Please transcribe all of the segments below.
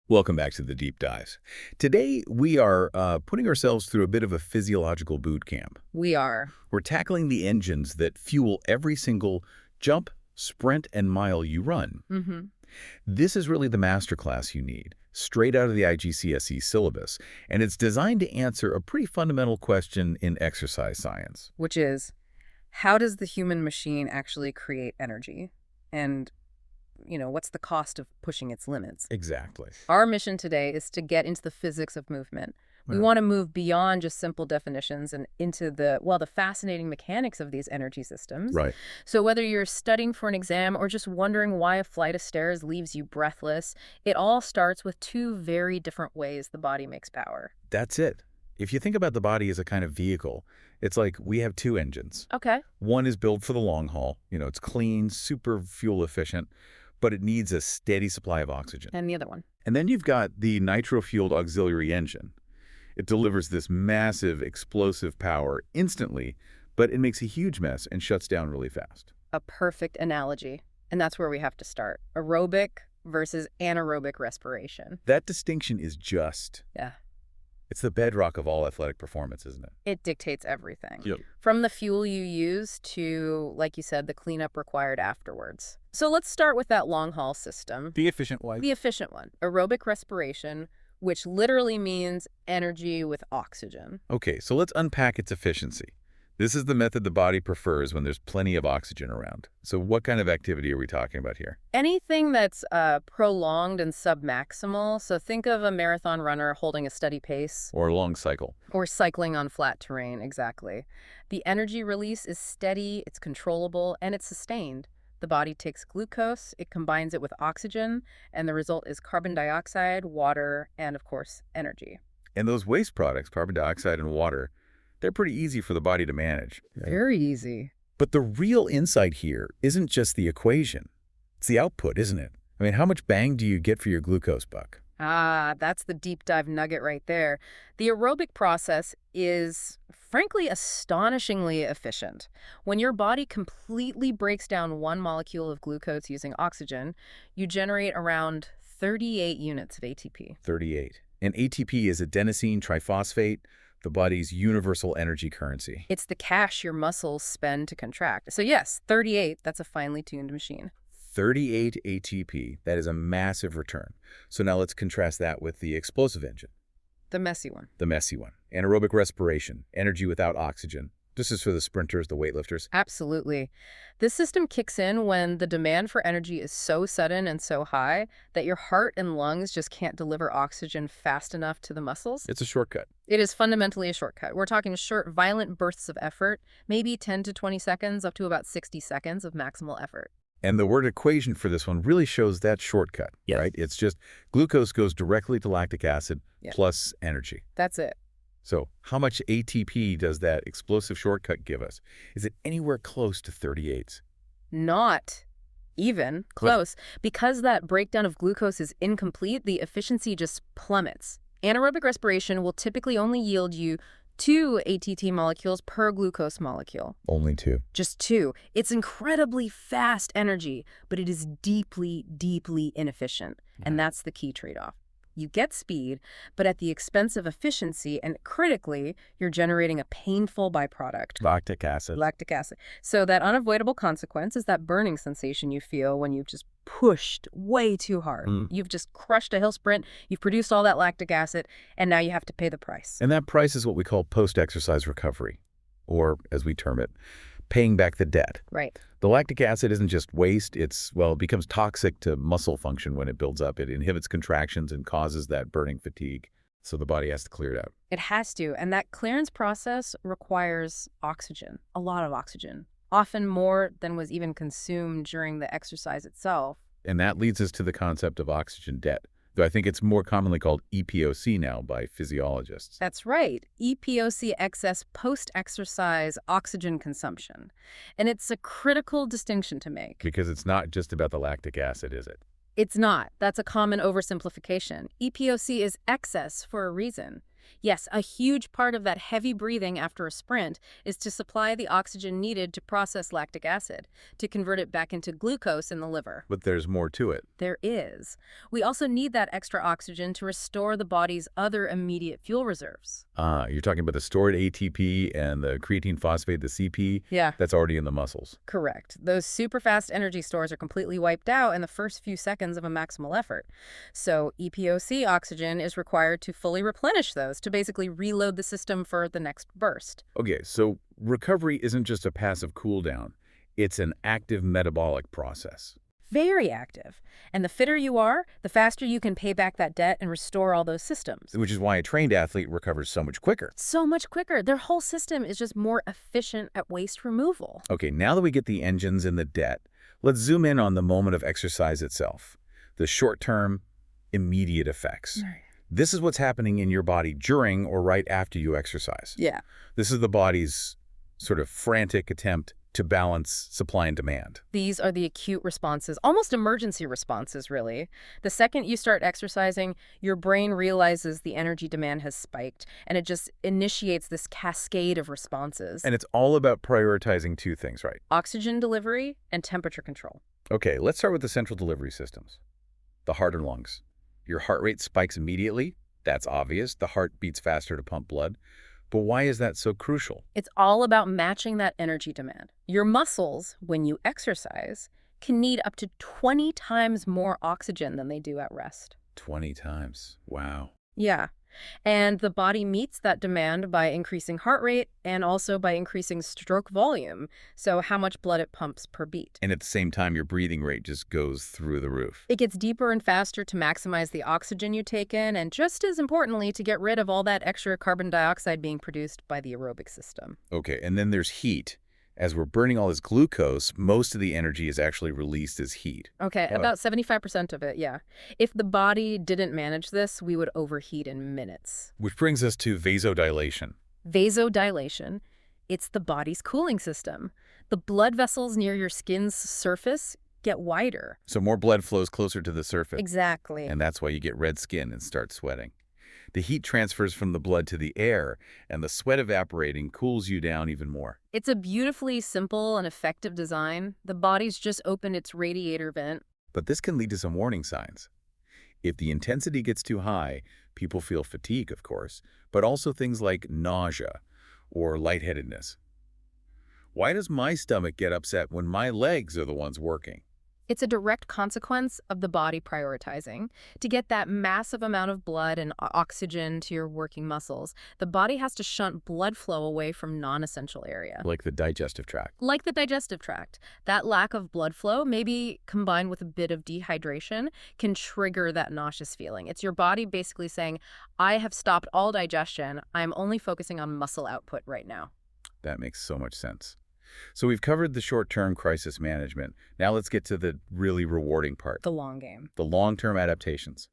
Welcome back to the Deep Dives. Today, we are putting ourselves through a bit of a physiological boot camp. We are. We're tackling the engines that fuel every single jump, sprint, and mile you run. Mm-hmm. This is really the masterclass you need, straight out of the IGCSE syllabus, and it's designed to answer a pretty fundamental question in exercise science. Which is, how does the human machine actually create energy? And, what's the cost of pushing its limits? Exactly. Our mission today is to get into the physics of movement. We want to move beyond just simple definitions and into the fascinating mechanics of these energy systems. Right. So whether you're studying for an exam or just wondering why a flight of stairs leaves you breathless, it all starts with two very different ways the body makes power. That's it. If you think about the body as a kind of vehicle, it's like we have two engines. Okay. One is built for the long haul. It's clean, super fuel efficient, but it needs a steady supply of oxygen. And the other one. And then you've got the nitro-fueled auxiliary engine. It delivers this massive, explosive power instantly, but it makes a huge mess and shuts down really fast. A perfect analogy. And that's where we have to start. Aerobic versus anaerobic respiration. That distinction is just. Yeah. It's the bedrock of all athletic performance, isn't it? It dictates everything. Yep. From the fuel you use to, like you said, the cleanup required afterwards. So let's start with that long-haul system. The efficient one. The efficient one. Aerobic respiration, which literally means energy with oxygen. Okay, so let's unpack its efficiency. This is the method the body prefers when there's plenty of oxygen around. So what kind of activity are we talking about here? Anything that's prolonged and submaximal. So think of a marathon runner holding a steady pace. Or a long cycle. Or cycling on flat terrain, exactly. The energy release is steady, it's controllable, and it's sustained. The body takes glucose, it combines it with oxygen, and the result is carbon dioxide, water, and, of course, energy. And those waste products, carbon dioxide and water, they're pretty easy for the body to manage. Very easy. But the real insight here isn't just the equation. It's the output, isn't it? I mean, how much bang do you get for your glucose buck? Ah, that's the deep dive nugget right there. The aerobic process is, frankly, astonishingly efficient. When your body completely breaks down one molecule of glucose using oxygen, you generate around 38 units of ATP. 38. And ATP is adenosine triphosphate, the body's universal energy currency. It's the cash your muscles spend to contract. So yes, 38, that's a finely tuned machine. 38 ATP, that is a massive return. So now let's contrast that with the explosive engine. The messy one. The messy one. Anaerobic respiration, energy without oxygen. This is for the sprinters, the weightlifters. Absolutely. This system kicks in when the demand for energy is so sudden and so high that your heart and lungs just can't deliver oxygen fast enough to the muscles. It's a shortcut. It is fundamentally a shortcut. We're talking short, violent bursts of effort, maybe 10 to 20 seconds, up to about 60 seconds of maximal effort. And the word equation for this one really shows that shortcut, right? It's just glucose goes directly to lactic acid plus energy. That's it. So how much ATP does that explosive shortcut give us? Is it anywhere close to 38s? Not even close. Because that breakdown of glucose is incomplete, the efficiency just plummets. Anaerobic respiration will typically only yield you 2 ATP molecules per glucose molecule. Only 2. Just 2. It's incredibly fast energy, but it is deeply, deeply inefficient. And that's the key trade-off. You get speed, but at the expense of efficiency, and critically, you're generating a painful byproduct. Lactic acid. Lactic acid. So that unavoidable consequence is that burning sensation you feel when you've just pushed way too hard. You've just crushed a hill sprint, you've produced all that lactic acid, and now you have to pay the price. And that price is what we call post-exercise recovery, or as we term it, paying back the debt. Right. The lactic acid isn't just waste, it becomes toxic to muscle function when it builds up. It inhibits contractions and causes that burning fatigue. So the body has to clear it out. It has to, and that clearance process requires oxygen, a lot of oxygen, often more than was even consumed during the exercise itself. And that leads us to the concept of oxygen debt, though I think it's more commonly called EPOC now by physiologists. That's right. EPOC, excess post-exercise oxygen consumption. And it's a critical distinction to make. Because it's not just about the lactic acid, is it? It's not. That's a common oversimplification. EPOC is excess for a reason. Yes, a huge part of that heavy breathing after a sprint is to supply the oxygen needed to process lactic acid, to convert it back into glucose in the liver. But there's more to it. There is. We also need that extra oxygen to restore the body's other immediate fuel reserves. You're talking about the stored ATP and the creatine phosphate, the CP, Yeah, that's already in the muscles. correct. Those super fast energy stores are completely wiped out in the first few seconds of a maximal effort. So EPOC oxygen is required to fully replenish those, to basically reload the system for the next burst. Okay, so recovery isn't just a passive cool down. It's an active metabolic process. Very active. And the fitter you are, the faster you can pay back that debt and restore all those systems. Which is why a trained athlete recovers so much quicker. So much quicker. Their whole system is just more efficient at waste removal. Okay, now that we get the engines and the debt, let's zoom in on the moment of exercise itself. The short-term, immediate effects. This is what's happening in your body during or right after you exercise. Yeah. This is the body's sort of frantic attempt to balance supply and demand. These are the acute responses, almost emergency responses, really. The second you start exercising, your brain realizes the energy demand has spiked, and it just initiates this cascade of responses. And it's all about prioritizing two things, right? Oxygen delivery and temperature control. Okay, let's start with the central delivery systems. The heart and lungs. Your heart rate spikes immediately. That's obvious. The heart beats faster to pump blood. But why is that so crucial? It's all about matching that energy demand. Your muscles, when you exercise, can need up to 20 times more oxygen than they do at rest. 20 times. Wow. Yeah. And the body meets that demand by increasing heart rate and also by increasing stroke volume, so how much blood it pumps per beat. And at the same time, your breathing rate just goes through the roof. It gets deeper and faster to maximize the oxygen you take in, and just as importantly, to get rid of all that extra carbon dioxide being produced by the aerobic system. Okay, and then there's heat. As we're burning all this glucose, most of the energy is actually released as heat. Okay, about 75% of it, yeah. If the body didn't manage this, we would overheat in minutes. Which brings us to vasodilation. Vasodilation, it's the body's cooling system. The blood vessels near your skin's surface get wider. So more blood flows closer to the surface. Exactly. And that's why you get red skin and start sweating. The heat transfers from the blood to the air, and the sweat evaporating cools you down even more. It's a beautifully simple and effective design. The body's just opened its radiator vent. But this can lead to some warning signs. If the intensity gets too high, people feel fatigue, of course, but also things like nausea or lightheadedness. Why does my stomach get upset when my legs are the ones working? It's a direct consequence of the body prioritizing. To get that massive amount of blood and oxygen to your working muscles, the body has to shunt blood flow away from non-essential area. Like the digestive tract. Like the digestive tract. That lack of blood flow, maybe combined with a bit of dehydration, can trigger that nauseous feeling. It's your body basically saying, I have stopped all digestion. I'm only focusing on muscle output right now. That makes so much sense. So we've covered the short-term crisis management. Now let's get to the really rewarding part. The long game. The long-term adaptations.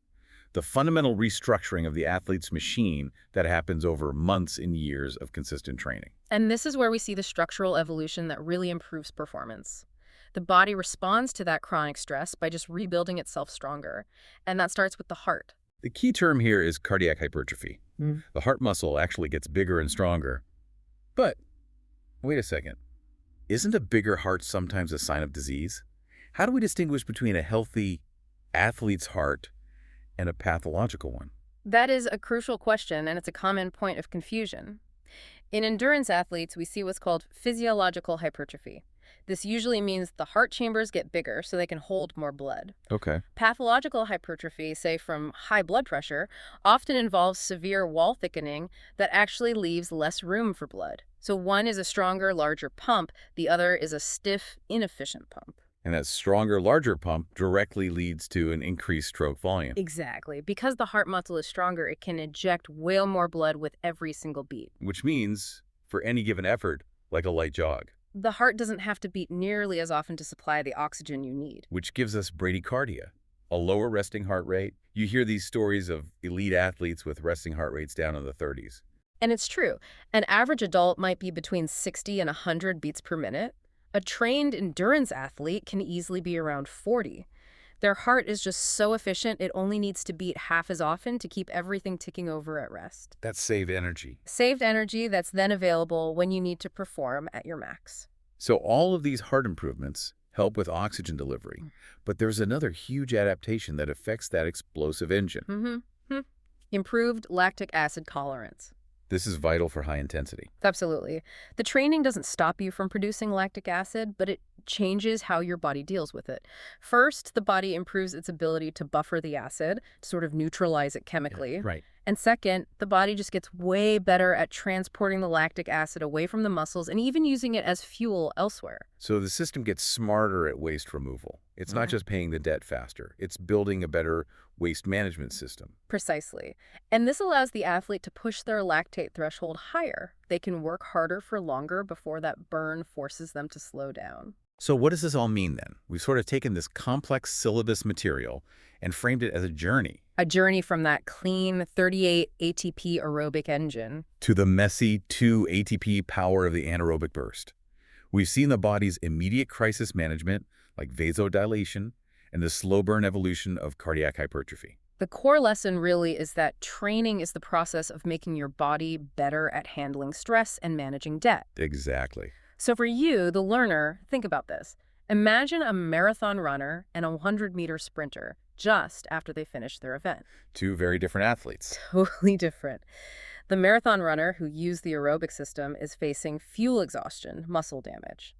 The fundamental restructuring of the athlete's machine that happens over months and years of consistent training. And this is where we see the structural evolution that really improves performance. The body responds to that chronic stress by just rebuilding itself stronger. And that starts with the heart. The key term here is cardiac hypertrophy. The heart muscle actually gets bigger and stronger. But wait a second. Isn't a bigger heart sometimes a sign of disease? How do we distinguish between a healthy athlete's heart and a pathological one? That is a crucial question, and it's a common point of confusion. In endurance athletes, we see what's called physiological hypertrophy. This usually means the heart chambers get bigger so they can hold more blood. Okay. Pathological hypertrophy, say from high blood pressure, often involves severe wall thickening that actually leaves less room for blood. So one is a stronger, larger pump, the other is a stiff, inefficient pump. And that stronger, larger pump directly leads to an increased stroke volume. Exactly. Because the heart muscle is stronger, it can eject way more blood with every single beat. Which means, for any given effort, like a light jog. The heart doesn't have to beat nearly as often to supply the oxygen you need. Which gives us bradycardia, a lower resting heart rate. You hear these stories of elite athletes with resting heart rates down in the 30s. And it's true. An average adult might be between 60 and 100 beats per minute. A trained endurance athlete can easily be around 40. Their heart is just so efficient, it only needs to beat half as often to keep everything ticking over at rest. That's saved energy. Saved energy that's then available when you need to perform at your max. So all of these heart improvements help with oxygen delivery, but there's another huge adaptation that affects that explosive engine. Improved lactic acid tolerance. This is vital for high intensity. Absolutely. The training doesn't stop you from producing lactic acid, but it changes how your body deals with it. First, the body improves its ability to buffer the acid, to sort of neutralize it chemically. Right. And second, the body just gets way better at transporting the lactic acid away from the muscles and even using it as fuel elsewhere. So the system gets smarter at waste removal. It's not just paying the debt faster. It's building a better waste management system. Precisely. And this allows the athlete to push their lactate threshold higher. They can work harder for longer before that burn forces them to slow down. So what does this all mean then? We've sort of taken this complex syllabus material and framed it as a journey. A journey from that clean 38 ATP aerobic engine To the messy 2 ATP power of the anaerobic burst. We've seen the body's immediate crisis management, like vasodilation, and the slow burn evolution of cardiac hypertrophy. The core lesson really is that training is the process of making your body better at handling stress and managing debt. Exactly. So for you, the learner, think about this. Imagine a marathon runner and a 100-meter sprinter just after they finish their event. 2 very different athletes. Totally different. The marathon runner who used the aerobic system is facing fuel exhaustion, muscle damage.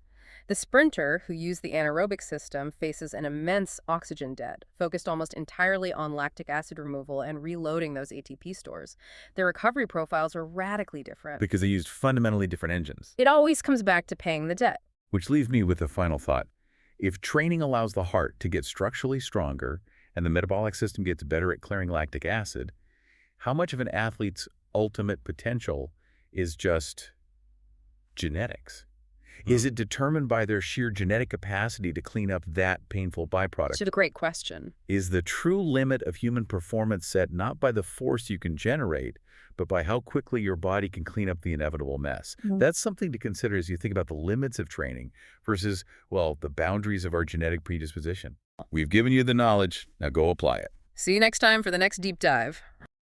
The sprinter who used the anaerobic system faces an immense oxygen debt, focused almost entirely on lactic acid removal and reloading those ATP stores. Their recovery profiles are radically different. Because they used fundamentally different engines. It always comes back to paying the debt. Which leaves me with a final thought. If training allows the heart to get structurally stronger and the metabolic system gets better at clearing lactic acid, how much of an athlete's ultimate potential is just genetics? Is it determined by their sheer genetic capacity to clean up that painful byproduct? It's a great question. Is the true limit of human performance set not by the force you can generate, but by how quickly your body can clean up the inevitable mess? That's something to consider as you think about the limits of training versus, well, the boundaries of our genetic predisposition. We've given you the knowledge, now go apply it. See you next time for the next deep dive.